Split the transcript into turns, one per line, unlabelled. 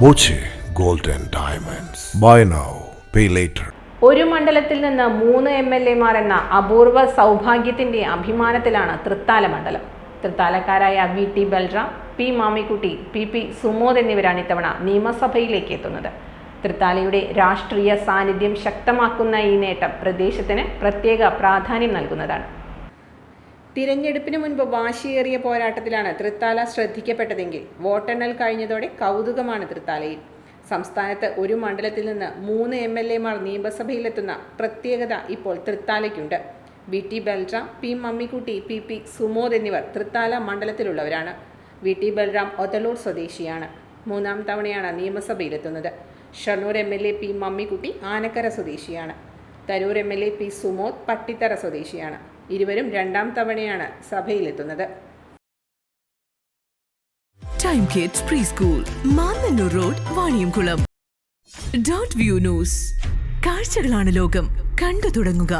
Boche gold and diamonds. Buy now pay later.
ഒരു മണ്ഡലത്തിൽ നിന്ന് 3 MLA-മാർ എന്ന അപൂർവ സൗഭാഗ്യത്തിന്റെ അഭിമാനത്തിലാണ് തൃത്താല മണ്ഡലം. തൃത്താലക്കാരായ VT Balram, P മാമിക്കുട്ടി, PP Sumod എന്നിവരാണ് ഇത്തവണ നിയമസഭയിലേക്ക് എത്തുന്നത്. തൃത്താലയുടെ രാഷ്ട്രീയ സാന്നിധ്യം ശക്തമാക്കുന്ന ഈ നേട്ടം പ്രദേശത്തിന് പ്രത്യേക പ്രാധാന്യം നൽകുന്നതാണ്. തിരഞ്ഞെടുപ്പിന് മുൻപ് വാശിയേറിയ പോരാട്ടത്തിലാണ് തൃത്താല ശ്രദ്ധിക്കപ്പെട്ടതെങ്കിൽ വോട്ടെണ്ണൽ കഴിഞ്ഞതോടെ കൗതുകമാണ് തൃത്താലയിൽ. സംസ്ഥാനത്ത് ഒരു മണ്ഡലത്തിൽ നിന്ന് 3 MLA-മാർ നിയമസഭയിലെത്തുന്ന പ്രത്യേകത ഇപ്പോൾ തൃത്താലയ്ക്കുണ്ട്. VT Balram, P Mammikutty, PP Sumod എന്നിവർ തൃത്താല മണ്ഡലത്തിലുള്ളവരാണ്. VT ബൽറാം ഒതലൂർ സ്വദേശിയാണ്. 3ാം തവണയാണ് നിയമസഭയിലെത്തുന്നത്. ഷൊർണൂർ MLA P മമ്മിക്കുട്ടി ആനക്കര സ്വദേശിയാണ്. തരൂർ MLA P സുമോദ് പട്ടിത്തറ സ്വദേശിയാണ്. ഇരുവരും 2ാം തവണയാണ് സഭയിലെത്തുന്നത്.
Time kids preschool, Mannannur road, Vaniyamkulam. .View news. കാഴ്ചകളാണ് ലോകം, കണ്ടു തുടങ്ങുക.